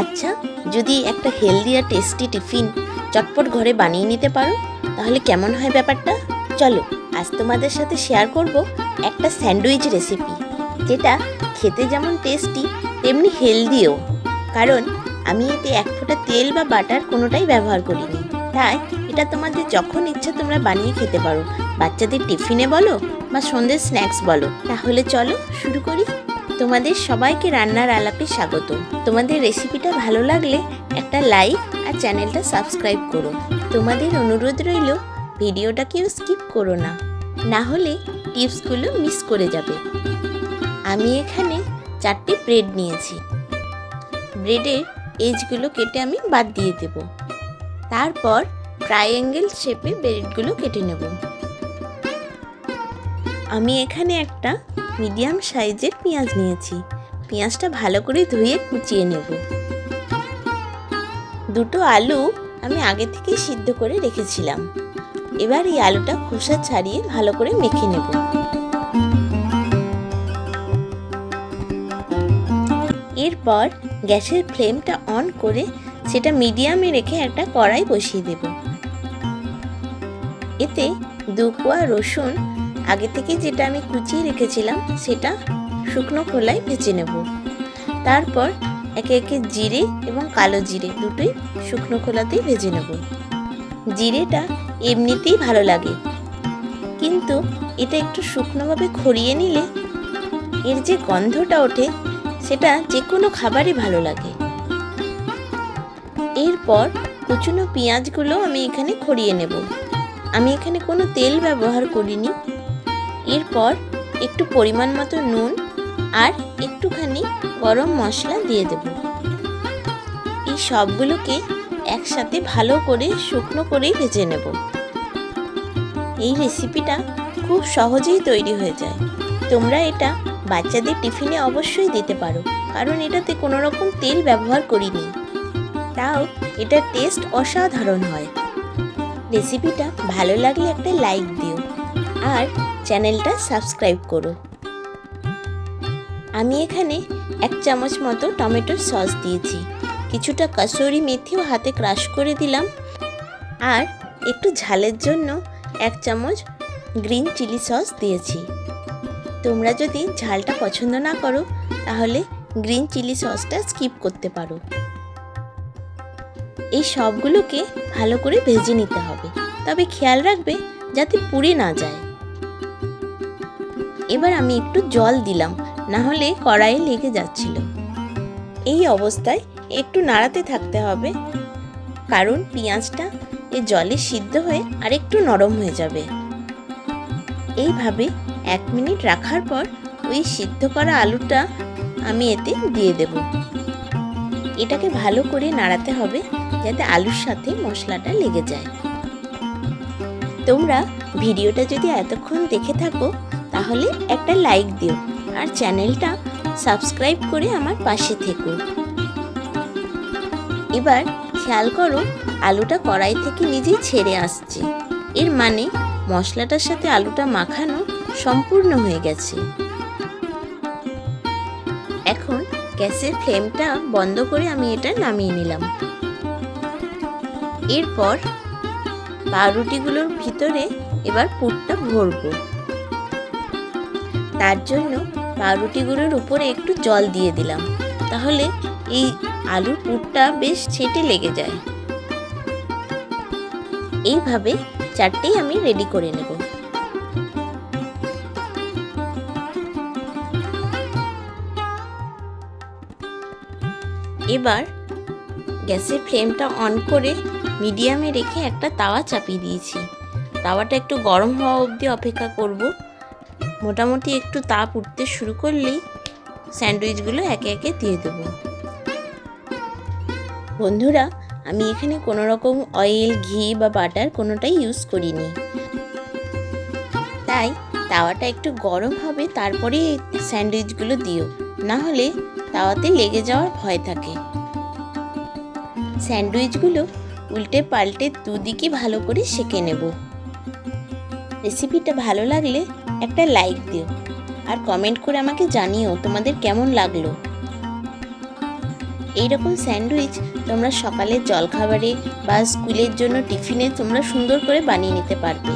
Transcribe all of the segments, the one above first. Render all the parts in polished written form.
আচ্ছা, যদি একটা হেলদি আর টেস্টি টিফিন চটপট ঘরে বানিয়ে নিতে পারো তাহলে কেমন হয় ব্যাপারটা? চলো আজ তোমাদের সাথে শেয়ার করব একটা স্যান্ডউইচ রেসিপি, যেটা খেতে যেমন টেস্টি তেমনি হেলদিও। কারণ আমি এতে এক ফোঁটা তেল বা বাটার কোনোটাই ব্যবহার করিনি। তাই এটা তোমাদের যখন ইচ্ছা তোমরা বানিয়ে খেতে পারো, বাচ্চাদের টিফিনে বলো বা সন্ধ্যের স্ন্যাক্স বলো। তাহলে চলো শুরু করি। তোমাদের সবাইকে রান্নার আলাপে স্বাগত। তোমাদের রেসিপিটা ভালো লাগলে একটা লাইক আর চ্যানেলটা সাবস্ক্রাইব করো। তোমাদের অনুরোধ রইল ভিডিওটা কেউ স্কিপ করো না, না হলে টিপসগুলো মিস করে যাবে। আমি এখানে 4টে ব্রেড নিয়েছি। ব্রেডের এজগুলো কেটে আমি বাদ দিয়ে দেব। তারপর ট্রায়াঙ্গেল শেপে ব্রেডগুলো কেটে নেব। আমি এখানে একটা মিডিয়াম সাইজের পেঁয়াজ নিয়েছি। পেঁয়াজটা ভালো করে ধুয়ে কুচিয়ে নেব। 2টো আলু আমি আগে থেকেই সিদ্ধ করে রেখেছিলাম। এবার এই আলুটা খোসা ছাড়িয়ে ভালো করে মেখে নেব। এরপর গ্যাসের ফ্লেমটা অন করে সেটা মিডিয়ামে রেখে একটা কড়াই বসিয়ে দেব। এতে 2 কোয়া রসুন আগে থেকে যেটা আমি কুচিয়ে রেখেছিলাম সেটা শুকনো খোলায় ভেজে নেব। তারপর একে একে জিরে এবং কালো জিরে দুটোই শুকনো খোলাতেই ভেজে নেব। জিরেটা এমনিতেই ভালো লাগে, কিন্তু এটা একটু শুকনোভাবে খড়িয়ে নিলে এর যে গন্ধটা ওঠে সেটা যে কোনো খাবারই ভালো লাগে। এরপর কুচনো পেঁয়াজগুলো আমি এখানে খড়িয়ে নেব। আমি এখানে কোনো তেল ব্যবহার করিনি। এরপর একটু পরিমাণ মতো নুন আর একটুখানি গরম মশলা দিয়ে দেব। এই সবগুলোকে একসাথে ভালো করে শুকনো করেই ভেজে নেব। এই রেসিপিটা খুব সহজেই তৈরি হয়ে যায়। তোমরা এটা বাচ্চাদের টিফিনে অবশ্যই দিতে পারো, কারণ এটাতে কোনো রকম তেল ব্যবহার করিনি। তাও এটার টেস্ট অসাধারণ হয়। রেসিপিটা ভালো লাগলে একটা লাইক দিও আর চ্যানেলটা সাবস্ক্রাইব করো। আমি এখানে 1 চামচ মতো টমেটোর সস দিয়েছি। কিছুটা কাসুরি মেথিও হাতে ক্রাশ করে দিলাম। আর একটু ঝালের জন্য 1 চামচ গ্রিন চিলি সস দিয়েছি। তোমরা যদি ঝালটা পছন্দ না করো তাহলে গ্রিন চিলি সসটা স্কিপ করতে পারো। এই সবগুলোকে ভালো করে ভেজে নিতে হবে, তবে খেয়াল রাখবে যাতে পুড়ে না যায়। এবার আমি একটু জল দিলাম, না হলে কড়াইয়ে লেগে যাচ্ছিল। এই অবস্থায় একটু নাড়াতে থাকতে হবে, কারণ পেঁয়াজটা এই জলে সিদ্ধ হয়ে আরেকটু নরম হয়ে যাবে। এইভাবে 1 মিনিট রাখার পর ওই সিদ্ধ করা আলুটা আমি এতে দিয়ে দেব। এটাকে ভালো করে নাড়াতে হবে যাতে আলুর সাথে মশলাটা লেগে যায়। তোমরা ভিডিওটা যদি এতক্ষণ দেখে থাকো তাহলে একটা লাইক দিও আর চ্যানেলটা সাবস্ক্রাইব করে আমার পাশে থেকো। এবার খেয়াল করো আলুটা কড়াই থেকে নিজেই ছেড়ে আসছে। এর মানে মশলাটার সাথে আলুটা মাখানো সম্পূর্ণ হয়ে গেছে। এখন গ্যাসের ফ্লেমটা বন্ধ করে আমি এটা নামিয়ে নিলাম। এরপর পাউরুটিগুলোর ভিতরে এবার পুরটা ভরবো। তার জন্য পাউরুটিগুলোর উপরে একটু জল দিয়ে দিলাম, তাহলে এই আলুর পুরটা বেশ ছেটে লেগে যায়। এইভাবে 4টেই আমি রেডি করে নেব। এবার গ্যাসের ফ্লেমটা অন করে মিডিয়ামে রেখে একটা তাওয়া চাপিয়ে দিয়েছি। তাওয়াটা একটু গরম হওয়া অবধি অপেক্ষা করব। মোটামুটি একটু তাপ উঠতে শুরু করলেই স্যান্ডউইচগুলো একে একে দিয়ে দেব। বন্ধুরা, আমি এখানে কোনো রকম অয়েল, ঘি বা বাটার কোনোটাই ইউজ করিনি। তাই তাওয়াটা একটু গরম হবে তারপরে স্যান্ডউইচগুলো দিও, না হলে তাওয়াতে লেগে যাওয়ার ভয় থাকে। স্যান্ডউইচগুলো উল্টে পাল্টে দুদিকে ভালো করে সেঁকে নেব। রেসিপিটা ভালো লাগলে একটা লাইক দিও আর কমেন্ট করে আমাকে জানিও তোমাদের কেমন লাগলো। এইরকম স্যান্ডউইচ তোমরা সকালের জলখাবারে বা স্কুলের জন্য টিফিনে তোমরা সুন্দর করে বানিয়ে নিতে পারবে।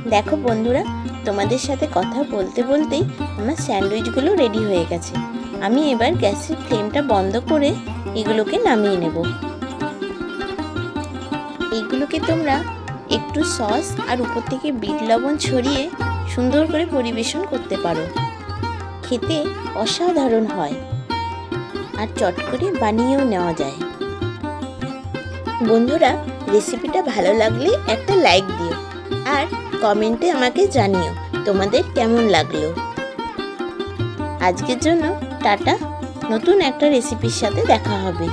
দেখো বন্ধুরা, তোমাদের সাথে কথা বলতে বলতেই আমার স্যান্ডউইচগুলো রেডি হয়ে গেছে। আমি এবার গ্যাসের ফ্লেমটা বন্ধ করে এগুলোকে নামিয়ে নেব। এইগুলোকে তোমরা একটু সস আর উপর থেকে বিট লবণ ছড়িয়ে সুন্দর করে পরিবেশন করতে পারো। খেতে অসাধারণ হয় আর চট করে বানিয়েও নেওয়া যায়। বন্ধুরা, রেসিপিটা ভালো লাগলে একটা লাইক দিও আর কমেন্টে আমাকে জানিও তোমাদের কেমন লাগলো। আজকের জন্য টাটা, নতুন একটা রেসিপির সাথে দেখা হবে।